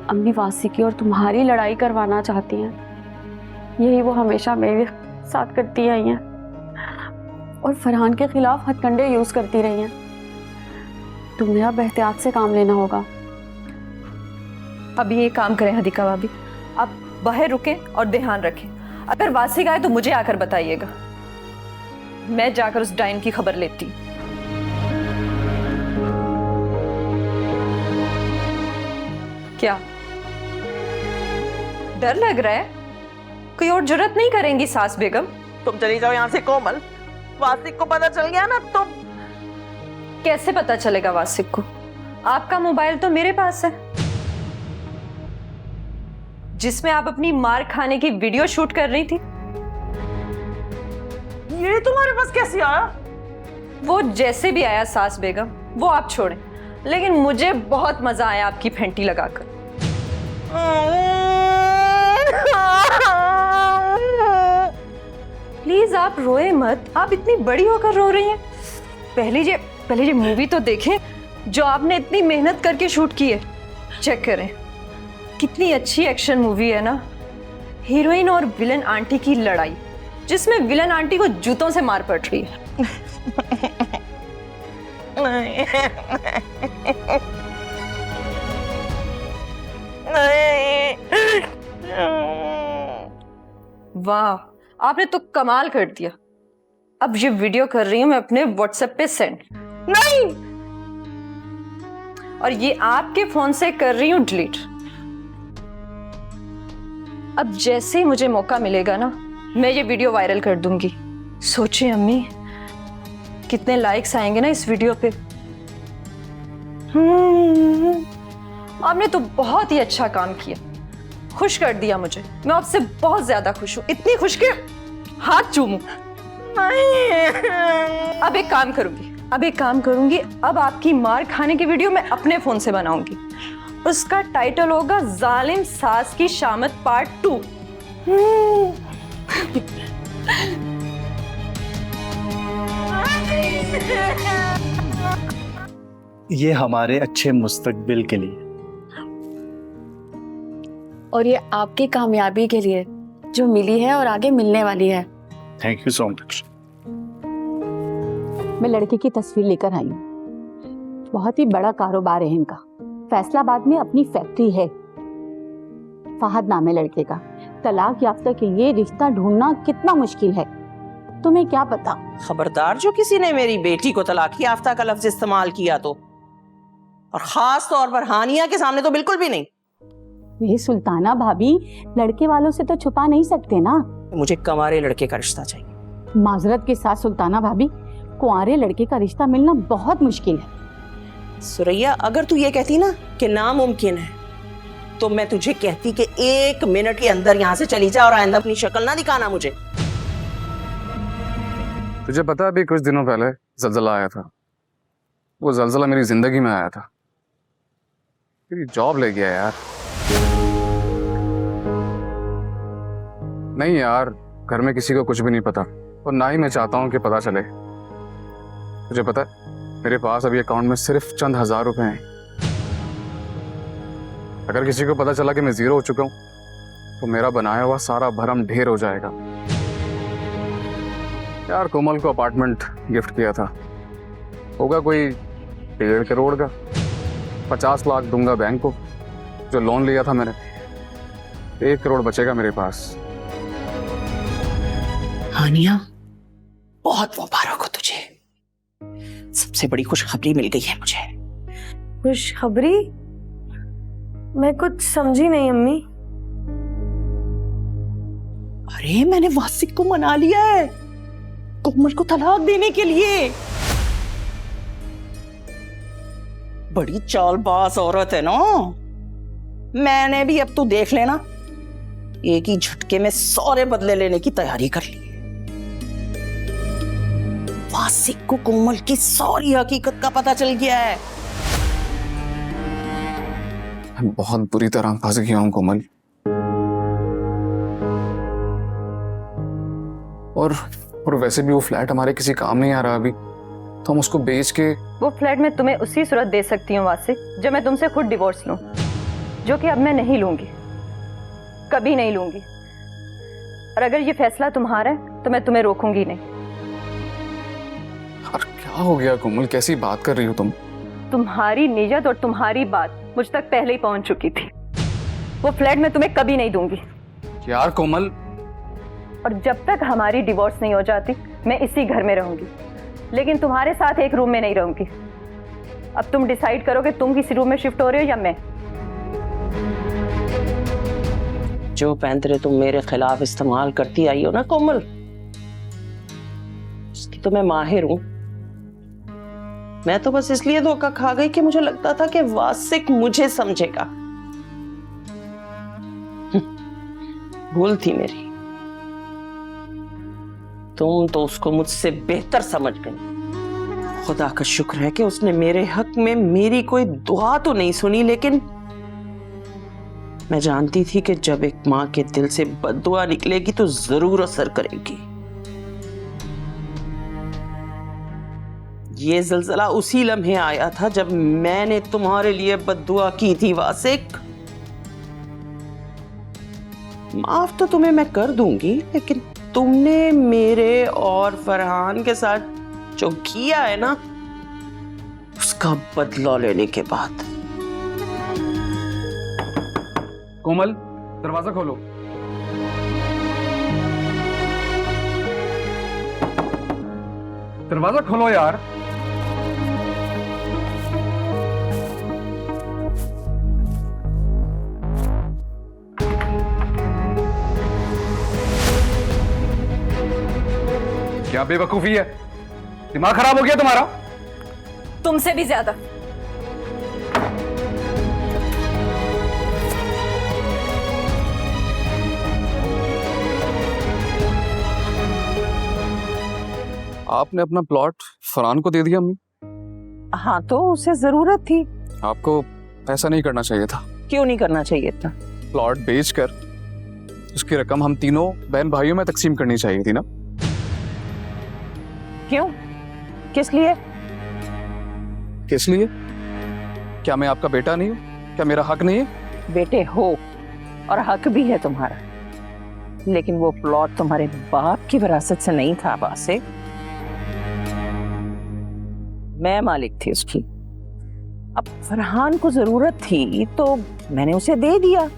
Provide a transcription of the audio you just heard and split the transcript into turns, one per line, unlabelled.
अम्मी वासी की और तुम्हारी लड़ाई करवाना चाहती हैं। यही वो हमेशा मेरे साथ करती आई हैं और फरहान के खिलाफ हथकंडे यूज करती रही हैं। तुम्हें अब एहतियात से काम लेना होगा।
अभी ये काम करें हदीका भाभी, आप बाहर रुकें और ध्यान रखें। अगर वासी आए तो मुझे आकर बताइएगा, मैं जाकर उस डाइन की खबर लेती। क्या डर लग रहा है? कोई और जुर्रत नहीं करेंगी सास बेगम?
तुम चली जाओ यहाँ से कोमल, वासिक को पता चल गया ना तो।
कैसे पता चलेगा वासिक को? आपका मोबाइल तो मेरे पास है, जिसमें आप अपनी मार खाने की वीडियो शूट कर रही थी।
ये तुम्हारे पास कैसे आया?
वो जैसे भी आया सास बेगम, वो आप छोड़ें, लेकिन मुझे बहुत मजा आया आपकी फेंटी लगाकर। प्लीज आप रोए मत, आप इतनी बड़ी होकर रो रही हैं। पहले ये मूवी तो देखें जो आपने इतनी मेहनत करके शूट की है। चेक करें, कितनी अच्छी एक्शन मूवी है ना। हीरोइन और विलन आंटी की लड़ाई, जिसमें विलन आंटी को जूतों से मार पड़ रही है। वाह, आपने तो कमाल कर दिया। अब ये वीडियो कर रही हूं मैं अपने व्हाट्सएप पे सेंड।
नहीं,
और ये आपके फोन से कर रही हूं डिलीट। अब जैसे ही मुझे मौका मिलेगा ना, मैं ये वीडियो वायरल कर दूंगी। सोचिए अम्मी, कितने लाइक्स आएंगे ना इस वीडियो पे। आपने तो बहुत ही अच्छा काम किया, खुश कर दिया मुझे। मैं आपसे बहुत ज्यादा खुश हूं, इतनी खुश के हाथ चूमूं। अब एक काम करूंगी, अब आपकी मार खाने की वीडियो मैं अपने फोन से बनाऊंगी। उसका टाइटल होगा जालिम सास की शामत पार्ट 2।
ये हमारे अच्छे मुस्तकबिल के लिए
और ये आपकी कामयाबी के लिए जो मिली है और आगे मिलने वाली है।
Thank you so much.
मैं लड़के की तस्वीर लेकर आई हूँ। बहुत ही बड़ा कारोबार है इनका। फैसलाबाद में अपनी फैक्ट्री है। फहद नाम है लड़के का। तलाक याफ्ता के लिए रिश्ता ढूंढना कितना मुश्किल है, तुम्हें क्या पता।
खबरदार जो किसी ने मेरी बेटी को तलाक याफ्ता का लफ्ज इस्तेमाल किया तो, और खास तौर पर हानिया के सामने तो बिल्कुल भी नहीं।
ये सुल्ताना भाभी, लड़के वालों से तो छुपा नहीं सकते ना।
मुझे कंवारे लड़के का रिश्ता चाहिए।
माजरत के साथ सुल्ताना भाभी, कुंवारे लड़के का रिश्ता मिलना बहुत मुश्किल है।
सुरैया, अगर तू ये कहती ना कि नामुमकिन है, तो मैं तुझे कहती कि 1 मिनट के अंदर यहाँ से चली जा और आइंदा अपनी शक्ल ना दिखाना मुझे।
तुझे पता है, अभी कुछ दिनों पहले जल्जला आया था। वो जल्जला मेरी जिंदगी में आया था, मेरी जॉब ले गया यार। नहीं यार, घर में किसी को कुछ भी नहीं पता, और ना ही मैं चाहता हूं कि पता चले। तुझे पता है, मेरे पास अभी अकाउंट में सिर्फ चंद हजार रुपए हैं। अगर किसी को पता चला कि मैं जीरो हो चुका हूं, तो मेरा बनाया हुआ सारा भरम ढेर हो जाएगा। यार, कोमल को अपार्टमेंट गिफ्ट किया था, होगा कोई 1.5 करोड़ का। 50 लाख दूंगा बैंक को, जो लोन लिया था मैंने। 1 करोड़ बचेगा मेरे पास।
हानिया, बहुत मुबारक हो तुझे। सबसे बड़ी खुशखबरी मिल गई है मुझे।
खुशखबरी? मैं कुछ समझी नहीं अम्मी।
अरे, मैंने वासिक को मना लिया है कोमल को तलाक देने के लिए। बड़ी चालबाज औरत है ना। मैंने भी, अब तू देख लेना, एक ही झटके में सारे बदले लेने की तैयारी कर ली। वासिक को कोमल की सारी हकीकत का पता चल गया है।
मैं बहुत बुरी तरह फंस गया हूं कोमल। और वैसे भी वो फ्लैट हमारे किसी काम नहीं आ रहा अभी, तो हम उसको बेच के।
वो फ्लैट मैं तुम्हें उसी सूरत दे सकती हूँ वासिक, जब मैं तुमसे खुद डिवोर्स लूं। जो कि अब मैं नहीं लूंगी, कभी नहीं लूंगी। और अगर ये फैसला तुम्हारा है तो मैं तुम्हें रोकूंगी नहीं।
यार क्या हो गया कोमल, कैसी बात कर रही हो तुम?
तुम्हारी नियत और तुम्हारी बात मुझ तक पहले ही पहुंच चुकी थी। वो फ्लैट मैं तुम्हें कभी नहीं दूंगी।
यार कोमल,
और जब तक हमारी डिवोर्स नहीं हो जाती मैं इसी घर में रहूंगी, लेकिन तुम्हारे साथ एक रूम में नहीं रहूंगी। अब तुम डिसाइड करो कि तुम किसी रूम में शिफ्ट हो रहे हो या मैं।
जो पैंतरे तुम मेरे खिलाफ इस्तेमाल करती आई हो ना कोमल, उसकी तो मैं माहिर हूं। मैं तो बस इसलिए धोखा खा गई कि मुझे लगता था कि वासिक मुझे समझेगा। भूल थी मेरी। तुम तो उसको मुझसे बेहतर समझ गई। खुदा का शुक्र है कि उसने मेरे हक में मेरी कोई दुआ तो नहीं सुनी, लेकिन मैं जानती थी कि जब एक मां के दिल से बद्दुआ निकलेगी तो जरूर असर करेगी। ये ज़लज़ला उसी लम्हे आया था जब मैंने तुम्हारे लिए बद्दुआ की थी वासिक। माफ तो तुम्हें मैं कर दूंगी, लेकिन तुमने मेरे और फरहान के साथ जो किया है ना, उसका बदला लेने के बाद।
कोमल दरवाजा खोलो। दरवाजा खोलो यार। क्या बेवकूफी है? दिमाग खराब हो गया तुम्हारा?
तुमसे भी ज्यादा।
आपने अपना प्लॉट फरहान को दे दिया अम्मी?
हाँ, तो उसे जरूरत थी।
आपको ऐसा नहीं करना चाहिए था।
क्यों नहीं करना चाहिए था?
प्लॉट बेचकर उसकी रकम हम तीनों बहन भाइयों में तकसीम करनी चाहिए थी ना।
क्यों? किस लिए?
किस लिए? क्या मैं आपका बेटा नहीं हूं? क्या मेरा हक नहीं है?
बेटे हो और हक भी है तुम्हारा, लेकिन वो प्लॉट तुम्हारे बाप की विरासत से नहीं था वासिक। मैं मालिक थी उसकी। अब फरहान को जरूरत थी तो मैंने उसे दे दिया।